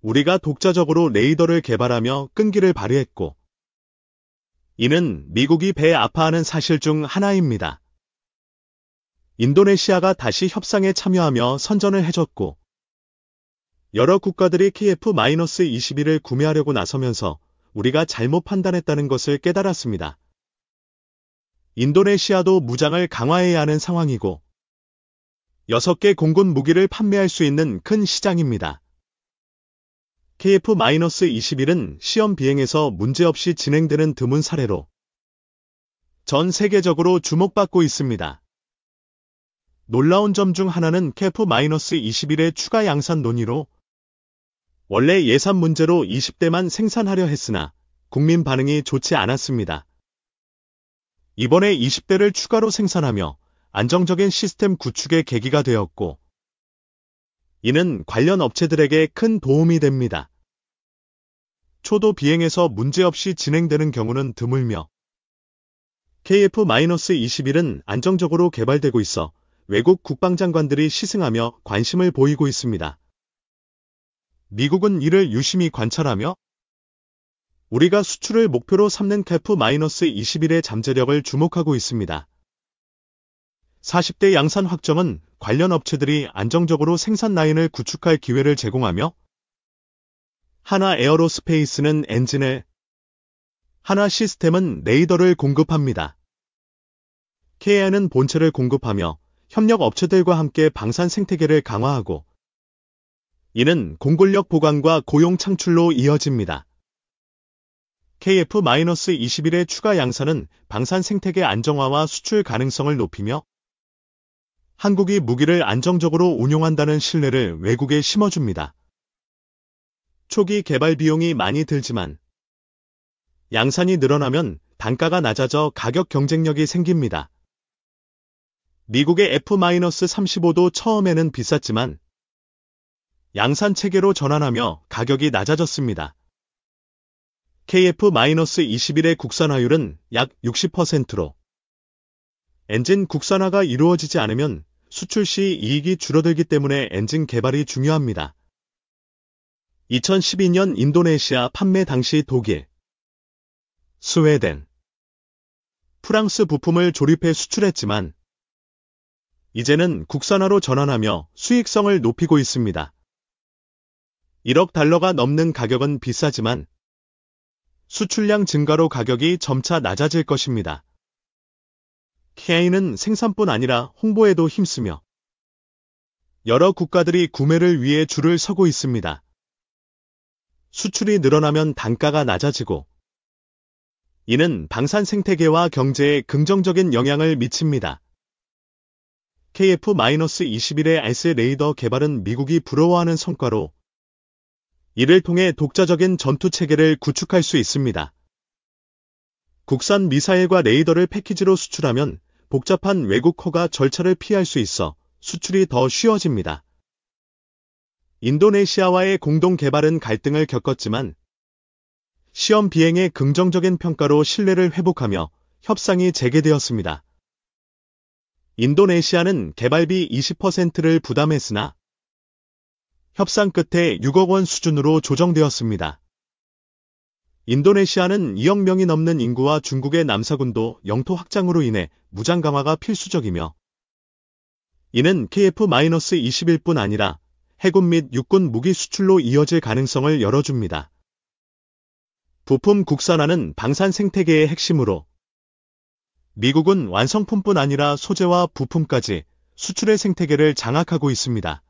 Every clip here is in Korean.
우리가 독자적으로 레이더를 개발하며 끈기를 발휘했고, 이는 미국이 배 아파하는 사실 중 하나입니다. 인도네시아가 다시 협상에 참여하며 선전을 해줬고, 여러 국가들이 KF-21을 구매하려고 나서면서 우리가 잘못 판단했다는 것을 깨달았습니다. 인도네시아도 무장을 강화해야 하는 상황이고 6개 공군 무기를 판매할 수 있는 큰 시장입니다. KF-21은 시험 비행에서 문제없이 진행되는 드문 사례로 전 세계적으로 주목받고 있습니다. 놀라운 점 중 하나는 KF-21의 추가 양산 논의로 원래 예산 문제로 20대만 생산하려 했으나 국민 반응이 좋지 않았습니다. 이번에 20대를 추가로 생산하며 안정적인 시스템 구축의 계기가 되었고, 이는 관련 업체들에게 큰 도움이 됩니다. 초도 비행에서 문제없이 진행되는 경우는 드물며, KF-21은 안정적으로 개발되고 있어 외국 국방장관들이 시승하며 관심을 보이고 있습니다. 미국은 이를 유심히 관찰하며 우리가 수출을 목표로 삼는 KF-21의 잠재력을 주목하고 있습니다. 40대 양산 확정은 관련 업체들이 안정적으로 생산 라인을 구축할 기회를 제공하며 하나 에어로스페이스는 엔진을, 하나 시스템은 레이더를 공급합니다. KA는 본체를 공급하며 협력 업체들과 함께 방산 생태계를 강화하고 이는 공군력 보강과 고용 창출로 이어집니다. KF-21의 추가 양산은 방산 생태계 안정화와 수출 가능성을 높이며 한국이 무기를 안정적으로 운용한다는 신뢰를 외국에 심어줍니다. 초기 개발 비용이 많이 들지만 양산이 늘어나면 단가가 낮아져 가격 경쟁력이 생깁니다. 미국의 F-35도 처음에는 비쌌지만 양산 체계로 전환하며 가격이 낮아졌습니다. KF-21의 국산화율은 약 60%로 엔진 국산화가 이루어지지 않으면 수출 시 이익이 줄어들기 때문에 엔진 개발이 중요합니다. 2012년 인도네시아 판매 당시 독일, 스웨덴, 프랑스 부품을 조립해 수출했지만 이제는 국산화로 전환하며 수익성을 높이고 있습니다. 1억 달러가 넘는 가격은 비싸지만 수출량 증가로 가격이 점차 낮아질 것입니다. KA는 생산뿐 아니라 홍보에도 힘쓰며 여러 국가들이 구매를 위해 줄을 서고 있습니다. 수출이 늘어나면 단가가 낮아지고 이는 방산 생태계와 경제에 긍정적인 영향을 미칩니다. KF-21의 알스 레이더 개발은 미국이 부러워하는 성과로 이를 통해 독자적인 전투 체계를 구축할 수 있습니다. 국산 미사일과 레이더를 패키지로 수출하면 복잡한 외국 허가 절차를 피할 수 있어 수출이 더 쉬워집니다. 인도네시아와의 공동 개발은 갈등을 겪었지만 시험 비행의 긍정적인 평가로 신뢰를 회복하며 협상이 재개되었습니다. 인도네시아는 개발비 20%를 부담했으나 협상 끝에 6억 원 수준으로 조정되었습니다. 인도네시아는 2억 명이 넘는 인구와 중국의 남사군도 영토 확장으로 인해 무장 강화가 필수적이며 이는 KF-21뿐 아니라 해군 및 육군 무기 수출로 이어질 가능성을 열어줍니다. 부품 국산화는 방산 생태계의 핵심으로 미국은 완성품뿐 아니라 소재와 부품까지 수출의 생태계를 장악하고 있습니다.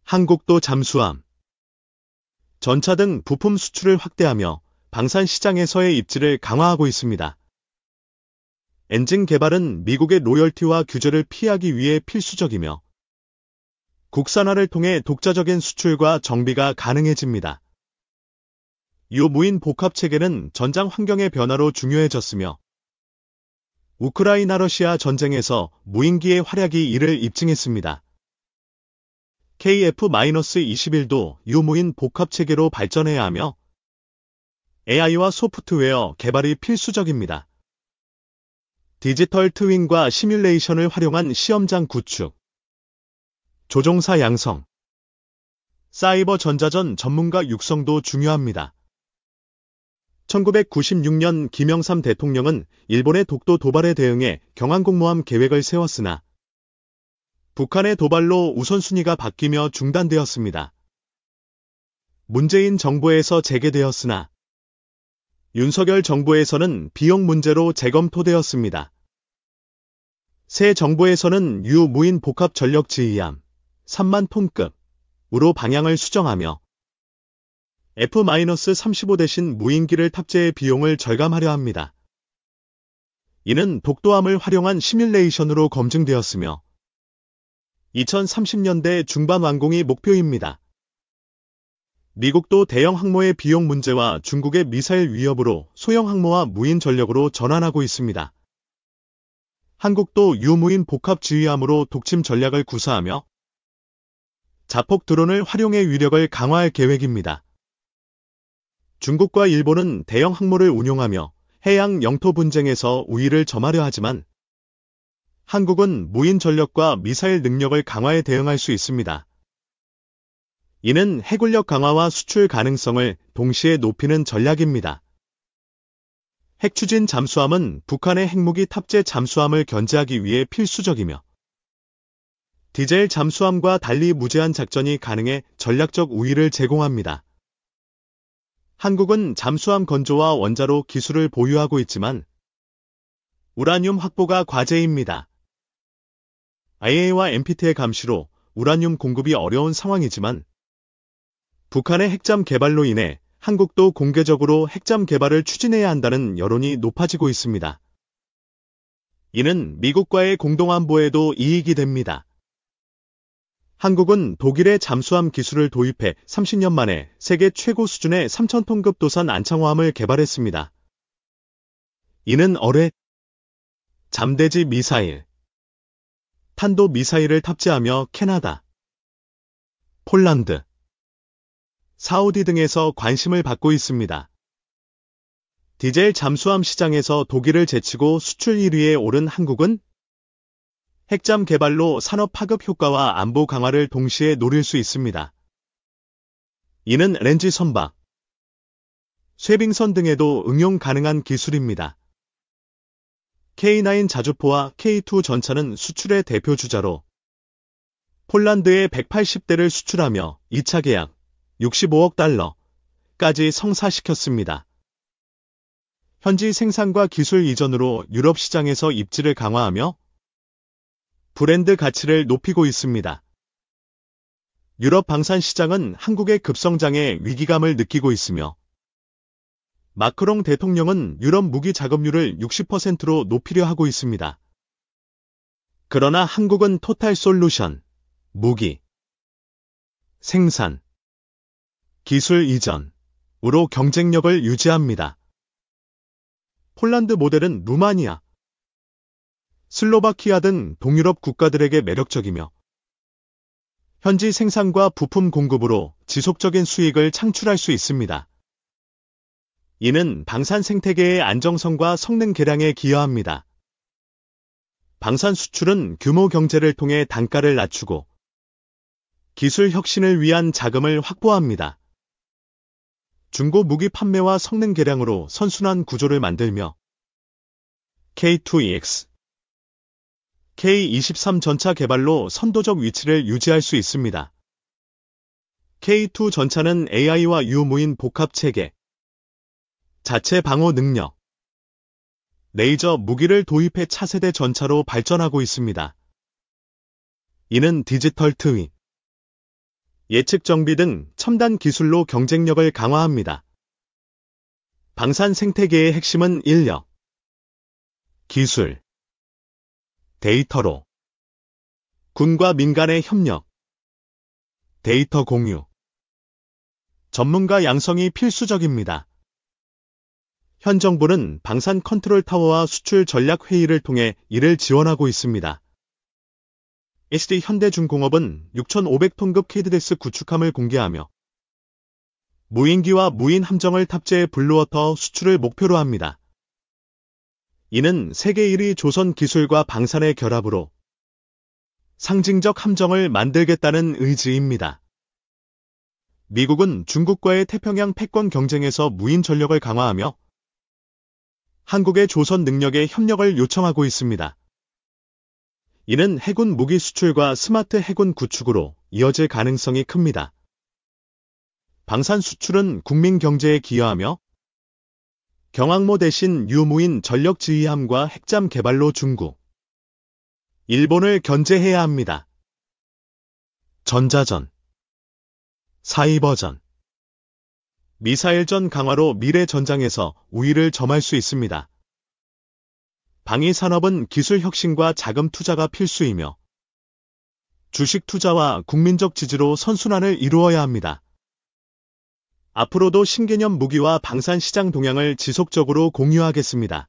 한국도 잠수함, 전차 등 부품 수출을 확대하며 방산 시장에서의 입지를 강화하고 있습니다. 엔진 개발은 미국의 로열티와 규제를 피하기 위해 필수적이며 국산화를 통해 독자적인 수출과 정비가 가능해집니다. 유무인 복합 체계는 전장 환경의 변화로 중요해졌으며 우크라이나 러시아 전쟁에서 무인기의 활약이 이를 입증했습니다. KF-21도 유무인 복합 체계로 발전해야 하며 AI와 소프트웨어 개발이 필수적입니다. 디지털 트윈과 시뮬레이션을 활용한 시험장 구축, 조종사 양성, 사이버 전자전 전문가 육성도 중요합니다. 1996년 김영삼 대통령은 일본의 독도 도발에 대응해 경항공모함 계획을 세웠으나 북한의 도발로 우선순위가 바뀌며 중단되었습니다. 문재인 정부에서 재개되었으나 윤석열 정부에서는 비용 문제로 재검토되었습니다. 새 정부에서는 유무인 복합 전력 지휘함 3만 톤급으로 방향을 수정하며 F-35 대신 무인기를 탑재해 비용을 절감하려 합니다. 이는 독도함을 활용한 시뮬레이션으로 검증되었으며 2030년대 중반 완공이 목표입니다. 미국도 대형 항모의 비용 문제와 중국의 미사일 위협으로 소형 항모와 무인 전력으로 전환하고 있습니다. 한국도 유무인 복합 지휘함으로 독침 전략을 구사하며 자폭 드론을 활용해 위력을 강화할 계획입니다. 중국과 일본은 대형 항모를 운용하며 해양 영토 분쟁에서 우위를 점하려 하지만 한국은 무인 전력과 미사일 능력을 강화해 대응할 수 있습니다. 이는 해군력 강화와 수출 가능성을 동시에 높이는 전략입니다. 핵추진 잠수함은 북한의 핵무기 탑재 잠수함을 견제하기 위해 필수적이며 디젤 잠수함과 달리 무제한 작전이 가능해 전략적 우위를 제공합니다. 한국은 잠수함 건조와 원자로 기술을 보유하고 있지만 우라늄 확보가 과제입니다. IAEA와 NPT의 감시로 우라늄 공급이 어려운 상황이지만 북한의 핵잠 개발로 인해 한국도 공개적으로 핵잠 개발을 추진해야 한다는 여론이 높아지고 있습니다. 이는 미국과의 공동안보에도 이익이 됩니다. 한국은 독일의 잠수함 기술을 도입해 30년 만에 세계 최고 수준의 3,000톤급 도산 안창호함을 개발했습니다. 이는 어뢰, 잠대지 미사일, 탄도 미사일을 탑재하며 캐나다, 폴란드, 사우디 등에서 관심을 받고 있습니다. 디젤 잠수함 시장에서 독일을 제치고 수출 1위에 오른 한국은 핵잠 개발로 산업 파급 효과와 안보 강화를 동시에 노릴 수 있습니다. 이는 렌지 선박, 쇄빙선 등에도 응용 가능한 기술입니다. K9 자주포와 K2 전차는 수출의 대표 주자로 폴란드에 180대를 수출하며 2차 계약 65억 달러까지 성사시켰습니다. 현지 생산과 기술 이전으로 유럽 시장에서 입지를 강화하며 브랜드 가치를 높이고 있습니다. 유럽 방산 시장은 한국의 급성장에 위기감을 느끼고 있으며 마크롱 대통령은 유럽 무기 작업률을 60%로 높이려 하고 있습니다. 그러나 한국은 토탈 솔루션, 무기, 생산, 기술 이전으로 경쟁력을 유지합니다. 폴란드 모델은 루마니아, 슬로바키아 등 동유럽 국가들에게 매력적이며 현지 생산과 부품 공급으로 지속적인 수익을 창출할 수 있습니다. 이는 방산 생태계의 안정성과 성능 개량에 기여합니다. 방산 수출은 규모 경제를 통해 단가를 낮추고 기술 혁신을 위한 자금을 확보합니다. 중고 무기 판매와 성능 개량으로 선순환 구조를 만들며 K2EX, K23 전차 개발로 선도적 위치를 유지할 수 있습니다. K2 전차는 AI와 유무인 복합 체계, 자체 방어 능력, 레이저 무기를 도입해 차세대 전차로 발전하고 있습니다. 이는 디지털 트윈, 예측 정비 등 첨단 기술로 경쟁력을 강화합니다. 방산 생태계의 핵심은 인력, 기술, 데이터로 군과 민간의 협력, 데이터 공유, 전문가 양성이 필수적입니다. 현 정부는 방산 컨트롤 타워와 수출 전략 회의를 통해 이를 지원하고 있습니다. SD 현대중공업은 6,500톤급 KDX 구축함을 공개하며 무인기와 무인 함정을 탑재해 블루워터 수출을 목표로 합니다. 이는 세계 1위 조선 기술과 방산의 결합으로 상징적 함정을 만들겠다는 의지입니다. 미국은 중국과의 태평양 패권 경쟁에서 무인 전력을 강화하며 한국의 조선 능력에 협력을 요청하고 있습니다. 이는 해군 무기 수출과 스마트 해군 구축으로 이어질 가능성이 큽니다. 방산 수출은 국민 경제에 기여하며 경항모 대신 유무인 전력 지휘함과 핵잠 개발로 중국, 일본을 견제해야 합니다. 전자전, 사이버전, 미사일전 강화로 미래 전장에서 우위를 점할 수 있습니다. 방위 산업은 기술 혁신과 자금 투자가 필수이며 주식 투자와 국민적 지지로 선순환을 이루어야 합니다. 앞으로도 신개념 무기와 방산 시장 동향을 지속적으로 공유하겠습니다.